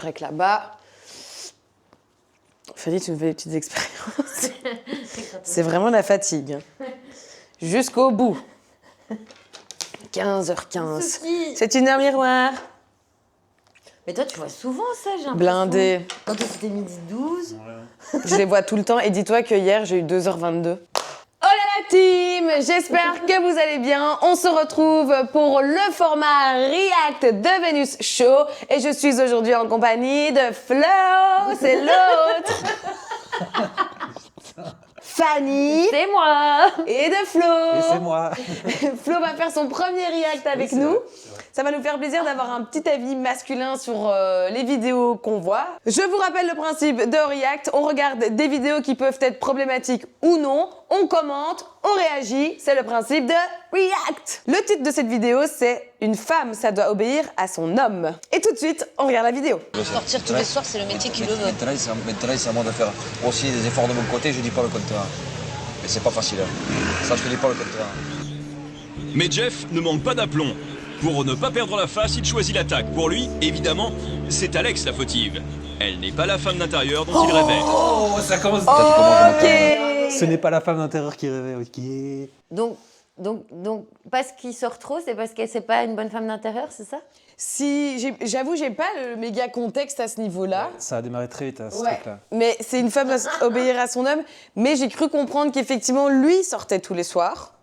Grec là-bas. Fanny, tu me fais des petites expériences. C'est vraiment la fatigue. Jusqu'au bout. 15h15. C'est une heure miroir. Mais toi, tu vois souvent ça, j'ai l'impression. Blindé. Quand c'était midi 12. Je les vois tout le temps. Et dis-toi que hier, j'ai eu 2h22. Oh là la team, j'espère que vous allez bien. On se retrouve pour le format React de Vénus Show. Et je suis aujourd'hui en compagnie de Flo, c'est l'autre. Fanny. C'est moi. Et de Flo. Et c'est moi. Flo va faire son premier React avec nous. Ça va nous faire plaisir d'avoir un petit avis masculin sur les vidéos qu'on voit. Je vous rappelle le principe de React. On regarde des vidéos qui peuvent être problématiques ou non. On commente, on réagit. C'est le principe de React. Le titre de cette vidéo, c'est « Une femme, ça doit obéir à son homme ». Et tout de suite, on regarde la vidéo. Sortir tous les soirs, c'est le métier qui le veut. Maintenant, c'est à moi de faire aussi des efforts de mon côté. Je dis pas le contraire. Mais c'est pas facile. Ça, je te dis pas le contraire. Mais Jeff ne manque pas d'aplomb. Pour ne pas perdre la face, il choisit l'attaque. Pour lui, évidemment, c'est Alex la fautive. Elle n'est pas la femme d'intérieur dont il rêvait. Oh, ça commence. Ok. Ce n'est pas la femme d'intérieur qui rêvait. Ok. Donc, parce qu'il sort trop, c'est parce que c'est pas une bonne femme d'intérieur, c'est ça? Si, j'avoue, j'ai pas le méga contexte à ce niveau-là. Ça a démarré très vite à ce Ouais. truc-là. Mais c'est une femme à obéir à son homme. Mais j'ai cru comprendre qu'effectivement, lui sortait tous les soirs.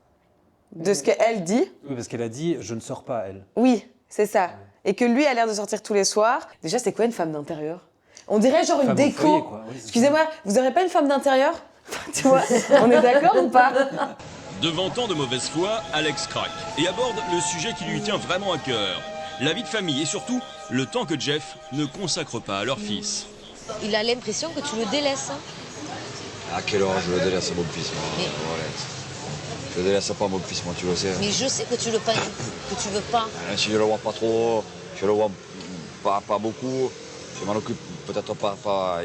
De ce qu'elle dit. Oui, parce qu'elle a dit je ne sors pas, elle. Oui, c'est ça. Et que lui a l'air de sortir tous les soirs. Déjà, c'est quoi une femme d'intérieur? On dirait genre une Femme au déco. foyer, quoi. Oui, c'est Excusez-moi, vous aurez pas une femme d'intérieur? Tu vois, on est d'accord ou pas? Devant tant de mauvaise foi, Alex craque et aborde le sujet qui lui tient vraiment à cœur. La vie de famille et surtout, le temps que Jeff ne consacre pas à leur fils. Il a l'impression que tu le délaisses. Hein. À quelle heure je le délaisse à mon fils, moi. Mais- Voilà. Je le délaisse pas à mon fils, moi, tu le sais. Mais je sais que tu veux pas. Si je le vois pas trop, je le vois pas beaucoup. Je m'en occupe peut-être pas.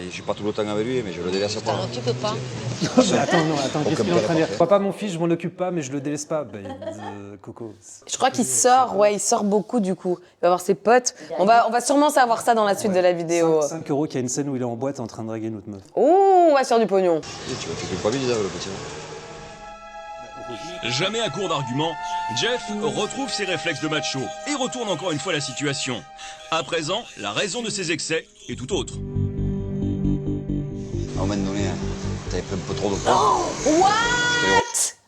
Je suis pas tout le temps avec lui, mais je le délaisse Tu pas. t'en occupes pas. Mais attends, qu'est-ce qu'il est en train de dire? parfait. Papa, mon fils, je m'en occupe pas, mais je le délaisse pas. Coco. Je crois qu'il sort, ouais, il sort beaucoup du coup. Il va voir ses potes. On va sûrement savoir ça dans la suite de la vidéo. 5 euros qu'il y a une scène où il est en boîte en train de draguer une autre meuf. Oh, on va sur du pognon. Et tu vas te culpabiliser avec le petit. Jamais à court d'arguments, Jeff retrouve ses réflexes de macho et retourne encore une fois la situation. À présent, la raison de ses excès est tout autre. À un moment donné, t'avais pris un peu trop de poids. What?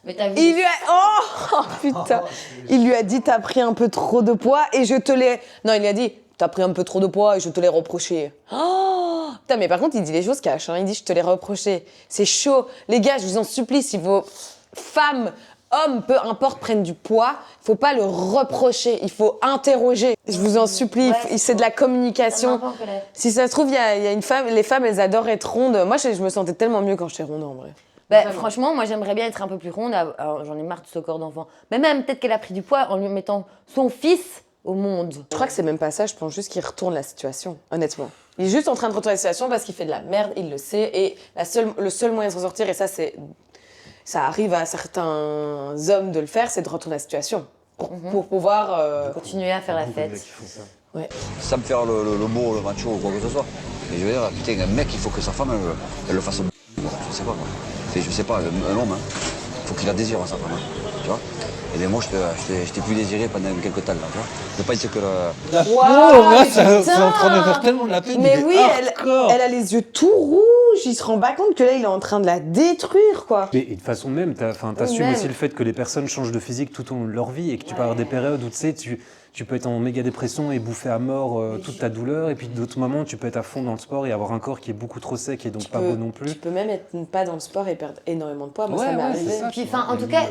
Mais t'as vu. Il lui a... Oh, putain. Il lui a dit, t'as pris un peu trop de poids et je te l'ai... Non, il lui a dit, t'as pris un peu trop de poids et je te l'ai reproché. Oh, putain, mais par contre, il dit les choses cash. Hein. Il dit, je te l'ai reproché. C'est chaud. Les gars, je vous en supplie, si vos femmes, hommes, peu importe, prennent du poids, faut pas le reprocher. Il faut interroger. Je vous en supplie, Ouais, c'est de la Ça communication. m'a pas en colère. Si ça se trouve, il y a une femme... Les femmes, elles adorent être rondes. Moi, je me sentais tellement mieux quand j'étais ronde, en vrai. Bah, franchement, moi j'aimerais bien être un peu plus ronde. Alors, j'en ai marre de ce corps d'enfant. Mais même peut-être qu'elle a pris du poids en lui mettant son fils au monde. Je crois que c'est même pas ça, je pense juste qu'il retourne la situation, honnêtement. Il est juste en train de retourner la situation parce qu'il fait de la merde, il le sait, et le seul moyen de s'en sortir, et ça arrive à certains hommes de le faire, c'est de retourner la situation. Pour pouvoir... Continuer à faire la fête. Sans me faire le mot, le macho ou quoi que ce soit. Mais je veux dire, putain, un mec, il faut que sa femme, elle le fasse au je sais pas, quoi. Je sais pas, un homme, il faut qu'il la désire, sa femme, tu vois. Et bien moi, je t'ai plus désiré pendant quelques temps, là, tu vois. Je pense que le... Waouh, c'est en train de putain. faire tellement de la peine. Mais il est oui, hardcore. elle a les yeux tout rouges, il se rend pas compte que là, il est en train de la détruire, quoi. Mais de toute façon même, t'assumes même. aussi le fait que les personnes changent de physique tout au long de leur vie et que tu peux avoir des périodes où tu sais, tu peux être en méga dépression et bouffer à mort toute ta douleur, et puis d'autres moments tu peux être à fond dans le sport et avoir un corps qui est beaucoup trop sec et donc pas beau non Tu plus. peux même être pas dans le sport et perdre énormément de poids, moi Ouais, ça m'est ouais, arrivé. c'est ça. Puis, enfin, en tout cas,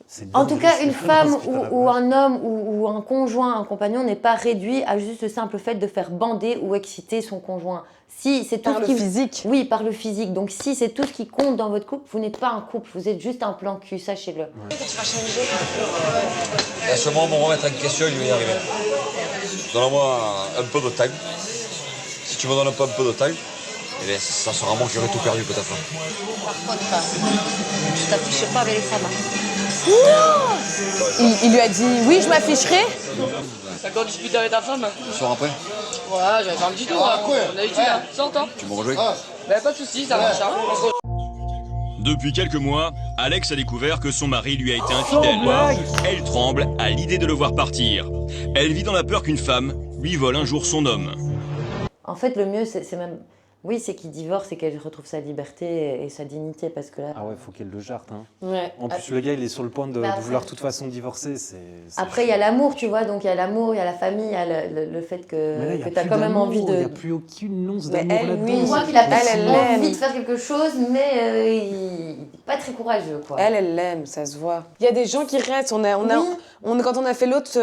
C'est En dur tout de cas, laisser une faire femme parce que t'as la ou vache. un homme ou un conjoint, un compagnon n'est pas réduit à juste le simple fait de faire bander ou exciter son conjoint. Si c'est tout Par ce le qui... physique. Oui, par le physique. Donc si c'est tout ce qui compte dans votre couple, vous n'êtes pas un couple, vous êtes juste un plan cul, sachez-le. Laisse-moi me remettre en question, je vais y arriver. Donne-moi un peu de temps. Si tu me donnes pas un peu de temps, Eh bien, ça sera moi qui aurai tout perdu peut-être. Par contre, je t'affiche pas avec les femmes. Il lui a dit oui, je m'afficherai. T'as encore discuté avec ta femme? Ce soir après, Ouais, j'avais fait un petit tour. On a eu là, 100 ans. tu me rejoins. Bah, pas de soucis, ça marche. Depuis quelques mois, Alex a découvert que son mari lui a été infidèle. Elle tremble à l'idée de le voir partir. Elle vit dans la peur qu'une femme lui vole un jour son homme. En fait, le mieux, c'est même... Oui, c'est qu'il divorce et qu'elle retrouve sa liberté et sa dignité, parce que là... Ah ouais, faut qu'elle le jarte. Hein. Ouais. En plus, le gars, il est sur le point de Bah, vouloir après- de toute façon divorcer. Après, il y a l'amour, tu vois, donc il y a l'amour, il y a la famille, il y a le fait Mais là, que tu as quand même envie de... Il n'y a plus aucune once Mais d'amour elle, là-dedans. oui. On voit qu'il a peut-être Elle l'aime. envie de faire quelque chose, mais il n'est pas très courageux, quoi. Elle l'aime, ça se voit. Il y a des gens qui restent. Quand on a fait l'autre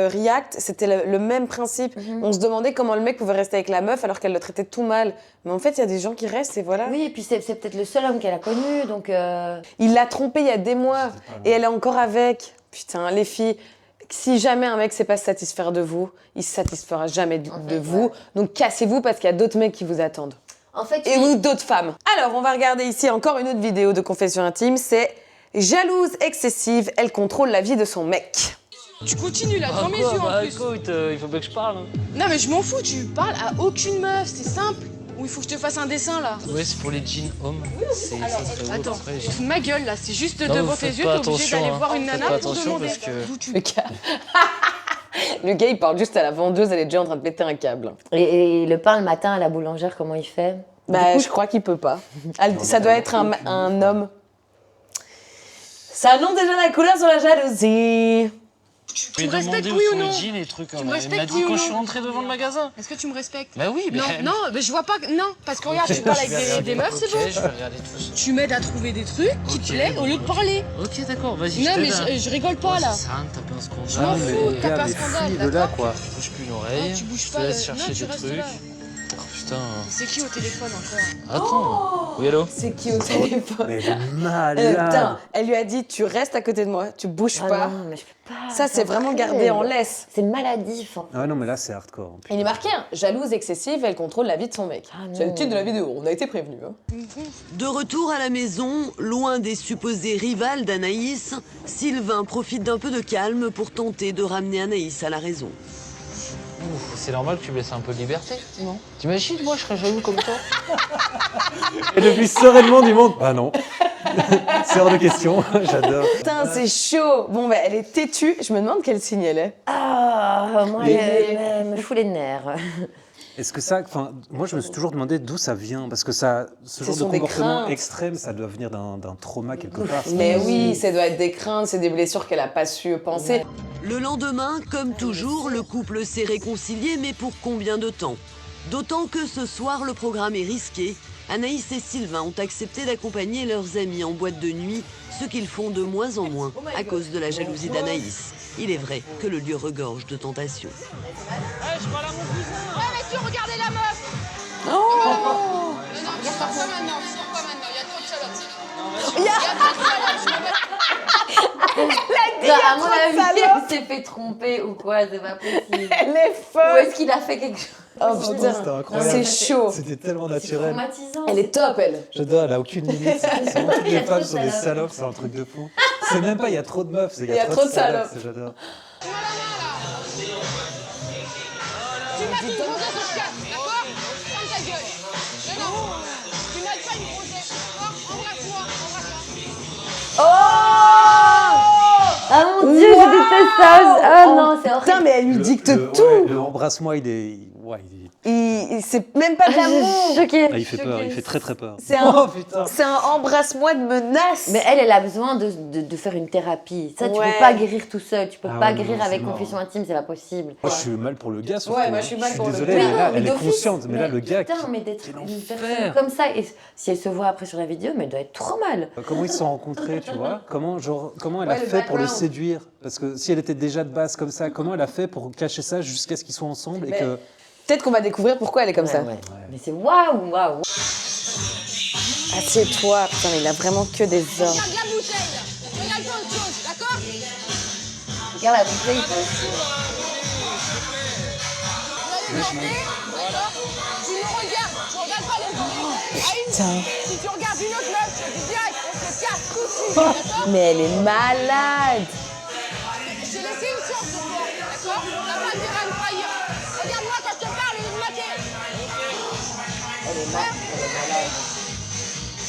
React, c'était le même principe. On se demandait comment le mec pouvait rester avec la meuf alors qu'elle le traitait tout mal. Mais en fait, il y a des gens qui restent et voilà. Oui, et puis c'est peut-être le seul homme qu'elle a connu, donc... Il l'a trompée il y a des mois et elle est encore avec. Putain, les filles, si jamais un mec sait pas se satisfaire de vous, il se satisfera jamais de vous. Donc cassez-vous parce qu'il y a d'autres mecs qui vous attendent. En fait, Et ou d'autres femmes. Alors, on va regarder ici encore une autre vidéo de confession intime. C'est jalouse excessive, elle contrôle la vie de son mec. Tu continues là, devant mes yeux en plus. Écoute, il faut bien que je parle. Non, mais je m'en fous, tu parles à aucune meuf, c'est simple. Ou il faut que je te fasse un dessin là. Ouais, c'est pour les jeans hommes. C'est ça serait beau. Attends, Après, tu te fous de ma gueule là, c'est juste Non, devant vous tes faites yeux, pas t'es obligé attention, d'aller hein. voir une Faites nana pas pour attention demander parce que- d'où tu... Le gars, il parle juste à la vendeuse, elle est déjà en train de péter un câble. Et le pain le matin à la boulangère, comment il fait? Bah, je crois qu'il peut pas. Ça doit être un homme. Ça annonce déjà la couleur sur la jalousie. Tu me demandé respectes, où oui sont ou non? les jeans et trucs. Tu me Il m'a respectes, dit oui ou quand non? je suis rentré devant le magasin. Est-ce que tu me respectes? Bah oui, mais... Non, non, mais je vois pas... Non, parce que regarde, tu parles avec des meufs, c'est bon. bon. Je vais regarder tout ça. Tu m'aides à trouver des trucs qui te Ok. plaisent au lieu de parler. Ok, d'accord, vas-y, Non, je mais t'aide. je rigole pas là. Ça sert à rien de taper un scandale. Je m'en fous de taper un les scandale, filles de là, d'accord? quoi. Je bouge plus une oreille. Non, tu bouges je pas, te laisse non, chercher tu des restes trucs. là. Oh putain. C'est qui au téléphone encore? Attends. Oui, allô? C'est qui au téléphone? Mais elle est Putain, malade. elle lui a dit tu restes à côté de moi, tu bouges Ah pas. non, mais je peux pas. Ça, c'est vraiment gardé en laisse. C'est maladif. Hein. Ah non, mais là, c'est hardcore. Il est marqué, hein, jalouse excessive, elle contrôle la vie de son mec. Ah C'est le non. titre de la vidéo, on a été prévenus. Hein. De retour à la maison, loin des supposées rivales d'Anaïs, Sylvain profite d'un peu de calme pour tenter de ramener Anaïs à la raison. Ouf, c'est normal que tu me laisses un peu de liberté, non? T'imagines, moi, je serais jaloux comme toi? Et le plus sereinement du monde. Ah non. C'est hors de question. J'adore. Putain, c'est chaud. Bon, bah, elle est têtue, je me demande quel signe elle est. Ah, moi, elle me fout les nerfs. Est-ce que ça, enfin, moi je me suis toujours demandé d'où ça vient, parce que ça, ce genre de sont des comportement craintes. extrême, ça doit venir d'un trauma quelque part. Mais oui, ça doit être des craintes, c'est des blessures qu'elle a pas su penser. Le lendemain, comme toujours, le couple s'est réconcilié, mais pour combien de temps? D'autant que ce soir, le programme est risqué. Anaïs et Sylvain ont accepté d'accompagner leurs amis en boîte de nuit, ce qu'ils font de moins en moins à cause de la jalousie d'Anaïs. Il est vrai que le lieu regorge de tentations. Ouais, mais tu regardais la meuf! Oh Non, je sors pas maintenant, je sors pas maintenant, il y a trop de salopes. Il y a trop de salopes, À mon trop de avis, salopes. elle s'est fait tromper ou quoi, c'est pas possible. Elle est Ou folle. est-ce qu'il a fait quelque chose? Oh C'était putain, incroyable. c'est chaud. C'était tellement C'est naturel. traumatisant. Elle est top, elle. J'adore, elle a aucune limite. C'est vraiment toutes Il y a les trop femmes de sont des salopes. salopes, c'est un truc de fou. C'est même pas il y a trop de meufs, c'est il y a trop de salopes. J'adore. Tu m'as dit de poser ce casque, d'accord? Ferme ta gueule. Non, tu m'as pas une projet, d'accord? Embrasse-moi, embrasse-moi. Ah mon dieu, je déteste ça. Ah non, c'est horrible. Putain, mais elle lui dicte tout. Ouais, le embrasse-moi, il est. C'est même pas de Je l'amour. suis choquée. Ah, il fait peur, il fait très très peur. C'est un, Oh putain. c'est un embrasse-moi de menace. Mais elle a besoin de faire une thérapie. Ça, tu Ouais. peux pas guérir tout seul. Tu peux Ah pas ouais, guérir non, avec c'est mort. confession intime, c'est pas possible. Moi, je suis mal pour le gars, surtout. Ouais, moi, je suis mal pour le désolé, gars. mais là, mais elle est d'office. consciente. Mais là, le gars. Putain, qui- mais d'être quel une enfer. personne comme ça, et si elle se voit après sur la vidéo, mais elle doit être trop mal. Comment ils se sont rencontrés, tu vois? Comment elle Ouais, a le fait pour le background. séduire? Parce que si elle était déjà de base comme ça, comment elle a fait pour cacher ça jusqu'à ce qu'ils soient ensemble et Mais- que. Peut-être qu'on va découvrir pourquoi elle est comme ça. Ouais. Mais c'est waouh, waouh. Assieds-toi, putain, mais il a vraiment que des hommes. Regarde la bouteille, là. Regarde pas autre chose, d'accord? Regarde la bouteille, il peut aussi. danser, d'accord, tu nous regardes, tu regardes pas les autres. Si tu regardes une autre meuf, je te dis direct, on se casse tout de suite, d'accord? Mais elle est malade. J'ai laissé une chance pour toi, d'accord? T'as pas intérêt à me trahir. Regarde-moi quand je te parle, il est maqué. Elle est malade.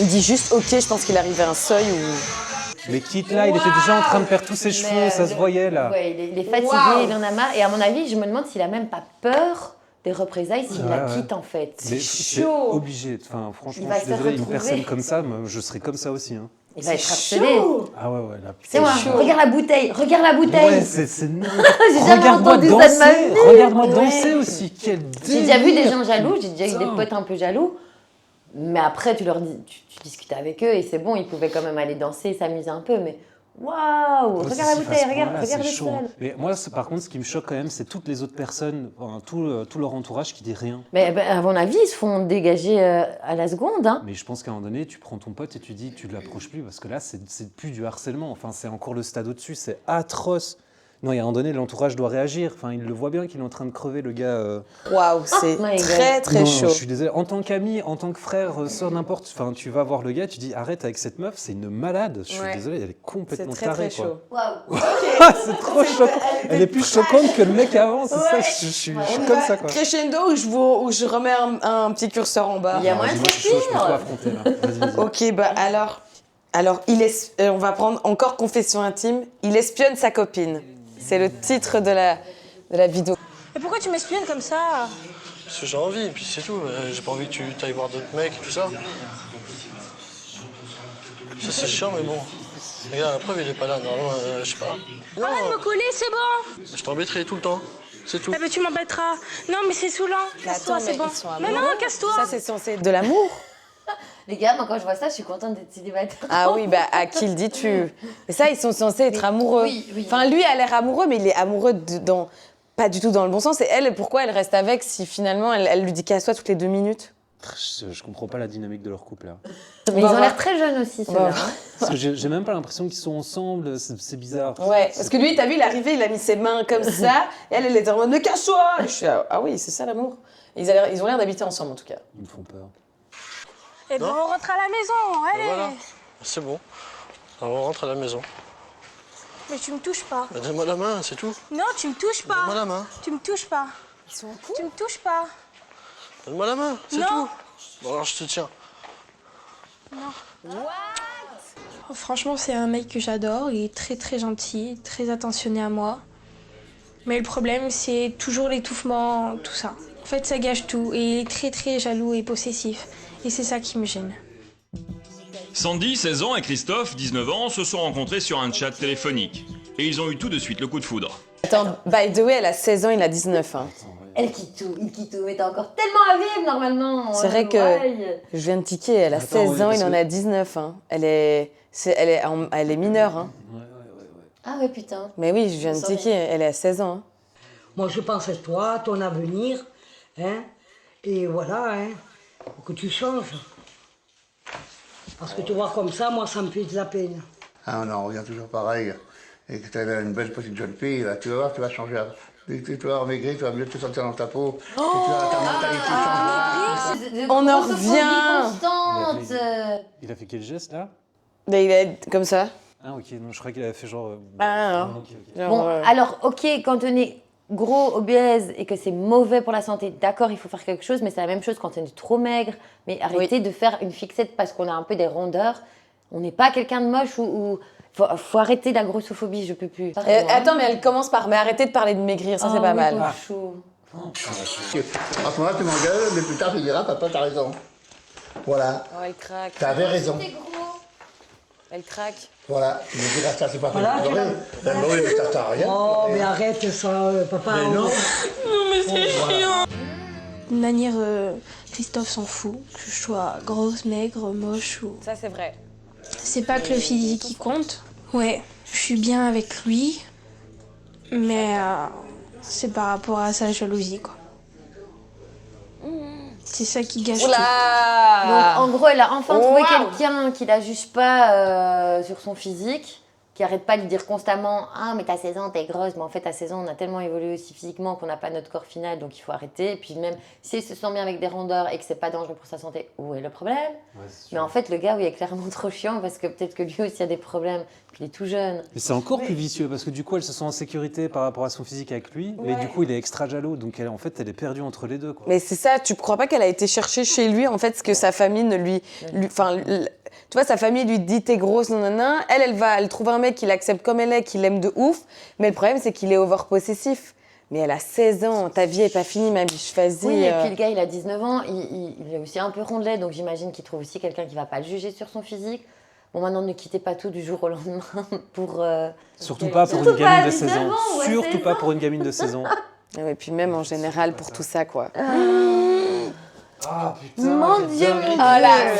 Il dit juste ok, je pense qu'il arrive à un seuil où. Mais quitte là, il était déjà en train de perdre tous ses cheveux, ça se voyait là. Ouais, il est fatigué, il en a marre. Et à mon avis, je me demande s'il a même pas peur des représailles s'il la quitte en fait. Mais C'est c'est chaud. obligé. Enfin, franchement, Il va je suis se faire désolé, une retrouver. personne comme ça, moi, je serais comme ça aussi. Hein. Il va être harcelé. Ah ouais, là. C'est moi, regarde la bouteille, regarde la bouteille. Ouais, c'est J'ai jamais Regarde-moi entendu ça de danser, ma vie. regarde-moi Ouais. danser aussi, quel J'ai déjà vu des délire. gens jaloux, j'ai déjà eu des Putain. potes un peu jaloux. Mais après, tu leur dis, tu discutais avec eux et c'est bon, ils pouvaient quand même aller danser, s'amuser un peu. Mais waouh, Aussi, regarde la bouteille, à ce regarde, point-là, regarde c'est le chaud, hein. sol. Mais moi, par contre, ce qui me choque quand même, c'est toutes les autres personnes, enfin, tout leur entourage qui dit rien. Mais à mon avis, ils se font dégager à la seconde. Hein. Mais je pense qu'à un moment donné, tu prends ton pote et tu dis, tu ne l'approches plus, parce que là, c'est plus du harcèlement. Enfin, c'est encore le stade au-dessus, c'est atroce. Non, il y a un moment donné, l'entourage doit réagir. Enfin, il le voit bien qu'il est en train de crever, le gars. Waouh, c'est my God. très très Non, chaud. je suis désolé. En tant qu'ami, en tant que frère, sœur, n'importe. Enfin, tu vas voir le gars, tu dis arrête avec cette meuf, c'est une malade. Je suis Ouais. désolé, elle est C'est complètement très tarée. très chaud. Waouh. C'est trop choquant. Elle est plus choquante que le mec avant, c'est ça. Je suis comme ça, quoi. Crescendo où je remets un petit curseur en bas. Il y a Ah, moyen de dis-moi, je suis chaud, je peux pire. tout affronter là. Vas-y, vas-y. Ok, bah alors on va prendre encore confession intime. Il espionne sa copine. C'est le titre de la vidéo. Mais pourquoi tu m'espionnes comme ça? Parce que j'ai envie, et puis c'est tout. J'ai pas envie que tu ailles voir d'autres mecs et tout ça. Ça c'est chiant, mais bon. Regarde, la preuve, il est pas là. Normalement, je sais pas. Non, Arrête de me coller, c'est bon. je t'embêterai tout le temps. C'est tout. Ah bah tu m'embêteras. Non mais c'est saoulant. Casse-toi, c'est bon. ils sont Mais non, amoureux. casse-toi. Ça c'est censé être de l'amour. Les gars, moi quand je vois ça, je suis contente d'être célibataire. Ah oui, bah à qui le dis-tu? Mais ça, ils sont censés être amoureux. oui, oui. Enfin, lui a l'air amoureux, mais il est amoureux pas du tout dans le bon sens. Et elle, pourquoi elle reste avec si finalement elle lui dit casse-toi toutes les 2 minutes? Je comprends pas la dynamique de leur couple là. Mais ils ont l'air très jeunes aussi, ceux-là. va- hein. Parce que j'ai même pas l'impression qu'ils sont ensemble, c'est bizarre. Ouais, parce que lui, t'as vu, il est arrivé, il a mis ses mains comme ça, et elle était en mode, mais casse-toi! Et je suis là, ah oui, c'est ça l'amour. Ils ont l'air d'habiter ensemble en tout cas. Ils me font peur. Eh ben on rentre à la maison, allez. Voilà, c'est bon. Alors, on rentre à la maison. Mais tu me touches pas. Bah, donne-moi la main, c'est tout. Non, tu me touches pas. Donne-moi la main. Tu me touches pas. Ils sont en couple? Tu me touches pas. Donne-moi la main, c'est Non. tout. Bon, alors je te tiens. Franchement, c'est un mec que j'adore. Il est très très gentil, très attentionné à moi. Mais le problème, c'est toujours l'étouffement, tout ça. En fait, ça gâche tout. Et il est très très jaloux et possessif. Et c'est ça qui me gêne. Sandy, 16 ans, et Christophe, 19 ans, se sont rencontrés sur un chat téléphonique. Et ils ont eu tout de suite le coup de foudre. Attends, by the way, elle a 16 ans, il a 19. Hein. Elle quitte tout, il quitte tout. Mais t'as encore tellement à vivre normalement. C'est vrai que Ouais. je viens de tiquer, elle a Attends, 16 oui, ans, parce il en que- a 19. Hein. Elle est mineure. Hein. Ah ouais, putain. Mais oui, je viens de tiquer, elle est à 16 ans. Hein. Moi, je pense à toi, ton avenir, hein, et voilà, hein, faut que tu changes. Parce que te voir comme ça, moi, ça me fait de la peine. Ah non, on revient toujours pareil. Et que tu as une belle petite jeune fille, là, tu vas voir, tu vas changer. Tu vas maigrir, tu vas mieux te sentir dans ta peau. Et tu vas, ta mentalité change. On en revient. Constante. Il a fait quel geste là? Mais il est comme ça. Ah ok, non, je croyais qu'il avait fait genre. Ah, non. Ok, ok. Genre, Bon, alors, ok, quand on est gros, obèse et que c'est mauvais pour la santé, d'accord, il faut faire quelque chose, mais c'est la même chose quand on est trop maigre. Mais arrêtez de faire une fixette parce qu'on a un peu des rondeurs. On n'est pas quelqu'un de moche ou... Faut arrêter la grossophobie, je peux plus. Attends, mais elle commence par mais arrêtez de parler de maigrir, ça c'est pas mal. Chaud. À ce moment-là, tu m'engueules, mais plus tard, tu diras, papa, t'as raison. Voilà, Oh, elle craque. t'avais raison. Elle craque. Voilà, tu me diras, ça, c'est pas fait Voilà, pour pleurer. Ben oui, mais ça sert à rien. Oh, mais arrête ça, papa. Mais non. D'une manière, Christophe s'en fout. Que je sois grosse, maigre, moche ou... Ça c'est vrai. C'est pas que le physique qui compte. Ouais, je suis bien avec lui. Mais c'est par rapport à sa jalousie, quoi. C'est ça qui gâche tout. Oula! Donc, en gros, elle a enfin trouvé Waouh. quelqu'un qui la juge pas sur son physique. qui arrête pas de dire constamment « Ah, mais t'as 16 ans, t'es grosse ». Mais en fait, à 16 ans, on a tellement évolué aussi physiquement qu'on n'a pas notre corps final, donc il faut arrêter. Et puis même, si elle se sent bien avec des rondeurs et que c'est pas dangereux pour sa santé, où est le problème? Mais en fait, le gars, oui, est clairement trop chiant parce que peut-être que lui aussi a des problèmes, qu'il est tout jeune. Mais c'est encore plus vicieux parce que du coup, elle se sent en sécurité par rapport à son physique avec lui, mais du coup, il est extra jaloux, donc en fait, elle est perdue entre les deux, quoi. Mais c'est ça, tu crois pas qu'elle a été chercher chez lui, en fait, ce que sa famille ne lui... Enfin, tu vois, sa famille lui dit t'es grosse, nanana. Elle trouve un mec qui l'accepte comme elle est, qui l'aime de ouf. Mais le problème, c'est qu'il est over-possessif. Mais elle a 16 ans, ta vie est pas finie, ma biche, vas-y. Oui, et puis le gars, il a 19 ans, il est aussi un peu rondelet, donc j'imagine qu'il trouve aussi quelqu'un qui va pas le juger sur son physique. Bon, maintenant, ne quittez pas tout du jour au lendemain pour... Surtout pas pour une gamine de 16 ans. Surtout pas pour une gamine de 16 ans. Et puis même en général pour tout ça, quoi. Ah putain, Mon Dieu, Oh là,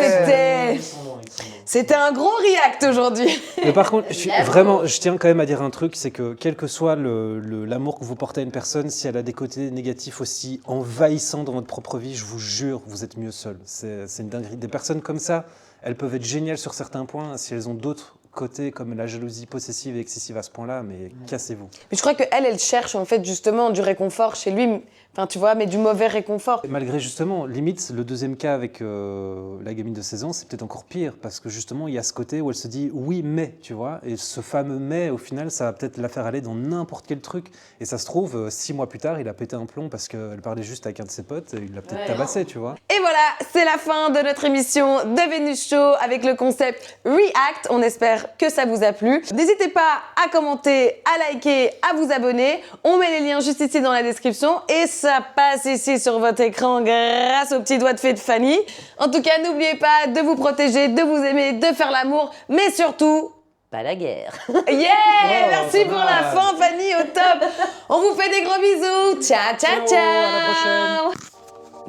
c'était un gros react aujourd'hui. Mais par contre, je tiens quand même à dire un truc, c'est que quel que soit l'amour que vous portez à une personne, si elle a des côtés négatifs aussi envahissants dans votre propre vie, je vous jure, vous êtes mieux seul. C'est une dinguerie. Des personnes comme ça, elles peuvent être géniales sur certains points, si elles ont d'autres côtés comme la jalousie possessive et excessive à ce point-là, mais cassez-vous. Mais je crois qu'elle cherche en fait justement du réconfort chez lui, enfin tu vois, mais du mauvais réconfort. Et malgré justement, limite, le deuxième cas avec la gamine de 16 ans, c'est peut-être encore pire, parce que justement, il y a ce côté où elle se dit « oui, mais », tu vois, et ce fameux « mais », au final, ça va peut-être la faire aller dans n'importe quel truc, et ça se trouve, 6 mois plus tard, il a pété un plomb parce qu'elle parlait juste avec un de ses potes, et il l'a peut-être tabassé, tu vois. Et voilà, c'est la fin de notre émission de Vénus Show avec le concept React. On espère que ça vous a plu. N'hésitez pas à commenter, à liker, à vous abonner. On met les liens juste ici dans la description et ça passe ici sur votre écran grâce au petit doigt de fée de Fanny. En tout cas, n'oubliez pas de vous protéger, de vous aimer, de faire l'amour, mais surtout... pas la guerre. Yeah! Merci pour la fin, Fanny, au top. On vous fait des gros bisous. Ciao, ciao, ciao. À la prochaine.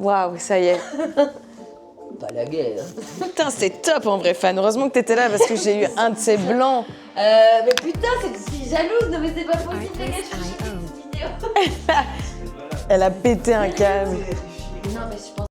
Waouh, ça y est. Pas la guerre. Putain, c'est top en vrai, Fan. Heureusement que t'étais là parce que j'ai eu un de ces blancs. Mais putain, je suis jalouse, non mais c'est pas possible, les gars, je suis une vidéo. Elle a pété un câble. Non mais je pense